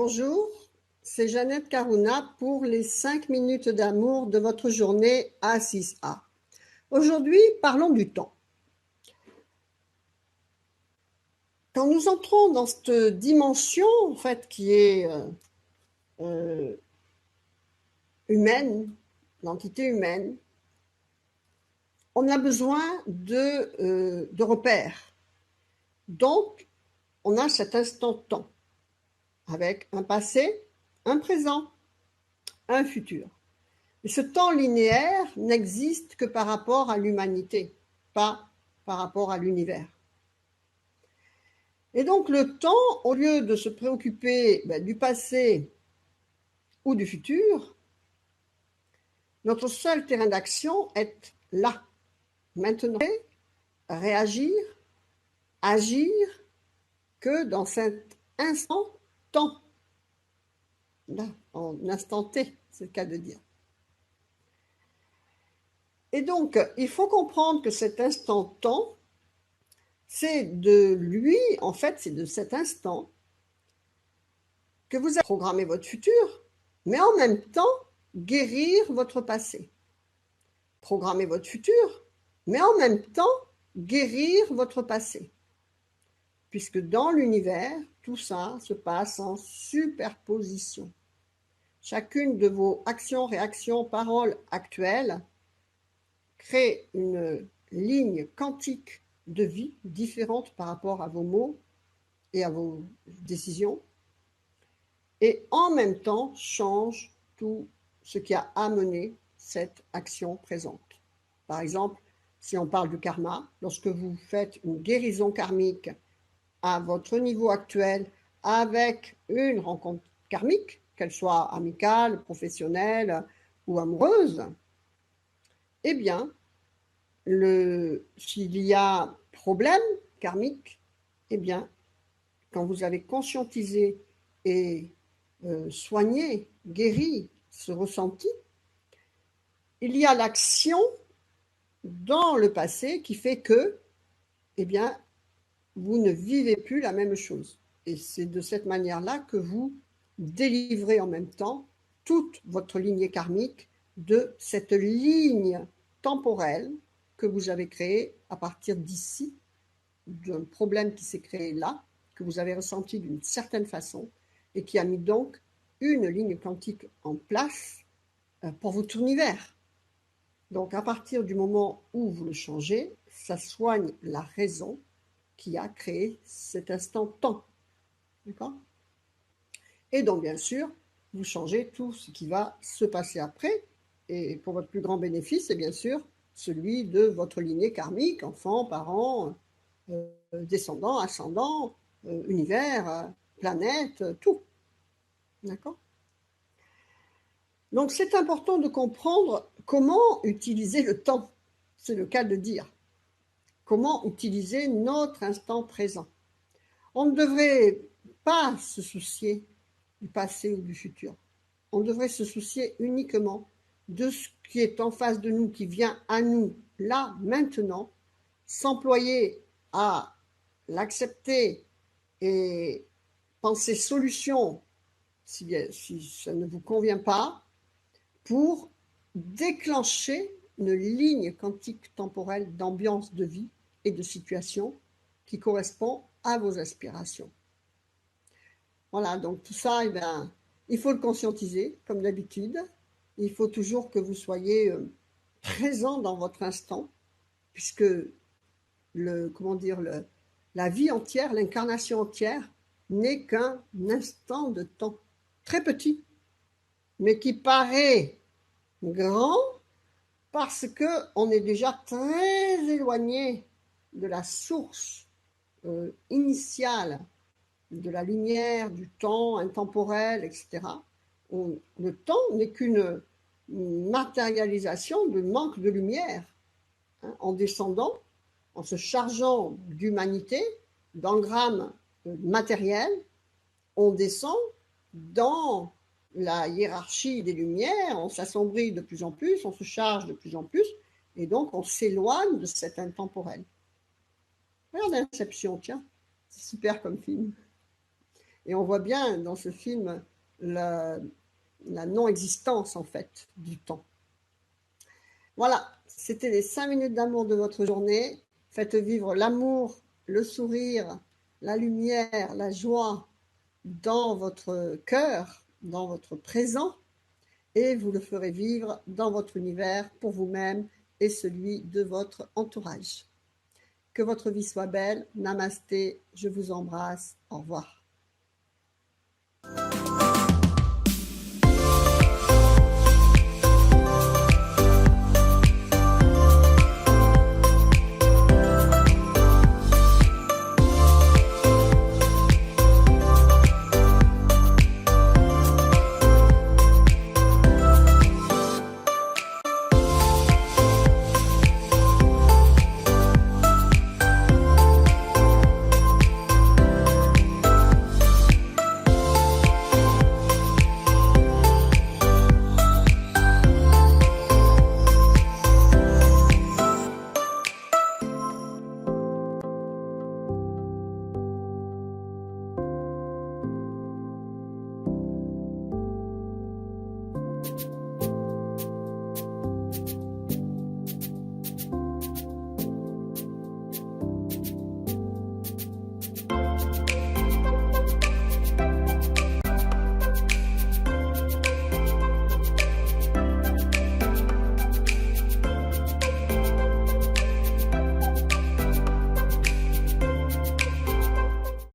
Bonjour, c'est Jeannette Carouna pour les 5 minutes d'amour de votre journée à 6A. Aujourd'hui, parlons du temps. Quand nous entrons dans cette dimension en fait, qui est humaine, l'entité humaine, on a besoin de repères. Donc, on a cet instant-temps avec un passé, un présent, un futur. Et ce temps linéaire n'existe que par rapport à l'humanité, pas par rapport à l'univers. Et donc le temps, au lieu de se préoccuper du passé ou du futur, notre seul terrain d'action est là, maintenant, réagir, agir que dans cet instant-temps, là, en instant T, c'est le cas de dire. Et donc, il faut comprendre que cet instant-temps, c'est de lui, en fait, c'est de cet instant que vous allez programmer votre futur, mais en même temps, guérir votre passé. Programmer votre futur, mais en même temps, guérir votre passé. Puisque dans l'univers, tout ça se passe en superposition. Chacune de vos actions, réactions, paroles actuelles crée une ligne quantique de vie différente par rapport à vos mots et à vos décisions, et en même temps change tout ce qui a amené cette action présente. Par exemple, si on parle du karma, lorsque vous faites une guérison karmique à votre niveau actuel avec une rencontre karmique, qu'elle soit amicale, professionnelle ou amoureuse, eh bien, s'il y a problème karmique, eh bien, quand vous avez conscientisé et soigné, guéri ce ressenti, il y a l'action dans le passé qui fait que, eh bien, vous ne vivez plus la même chose. Et c'est de cette manière-là que vous délivrez en même temps toute votre lignée karmique de cette ligne temporelle que vous avez créée à partir d'ici, d'un problème qui s'est créé là, que vous avez ressenti d'une certaine façon et qui a mis donc une ligne quantique en place pour votre univers. Donc à partir du moment où vous le changez, ça soigne la raison qui a créé cet instant-temps. D'accord ? Et donc bien sûr, vous changez tout ce qui va se passer après, et pour votre plus grand bénéfice, c'est bien sûr celui de votre lignée karmique, enfants, parents, descendants, ascendants, univers, planète, tout. D'accord ? Donc c'est important de comprendre comment utiliser le temps, c'est le cas de dire. Comment utiliser notre instant présent. On ne devrait pas se soucier du passé ou du futur. On devrait se soucier uniquement de ce qui est en face de nous, qui vient à nous, là, maintenant, s'employer à l'accepter et penser solution si ça ne vous convient pas, pour déclencher une ligne quantique temporelle d'ambiance de vie et de situation qui correspond à vos aspirations. Voilà, donc tout ça, eh bien, il faut le conscientiser, comme d'habitude. Il faut toujours que vous soyez présent dans votre instant, puisque la vie entière, l'incarnation entière, n'est qu'un instant de temps très petit, mais qui paraît grand parce qu'on est déjà très éloigné de la source initiale de la lumière, du temps intemporel, etc. Le temps n'est qu'une matérialisation de manque de lumière. Hein, en descendant, en se chargeant d'humanité, d'engrammes matériels, on descend dans la hiérarchie des lumières, on s'assombrit de plus en plus, on se charge de plus en plus, et donc on s'éloigne de cet intemporel. Regarde Inception, tiens, c'est super comme film. Et on voit bien dans ce film la non-existence, en fait, du temps. Voilà, c'était les 5 minutes d'amour de votre journée. Faites vivre l'amour, le sourire, la lumière, la joie dans votre cœur, dans votre présent, et vous le ferez vivre dans votre univers pour vous-même et celui de votre entourage. Que votre vie soit belle. Namasté, je vous embrasse. Au revoir.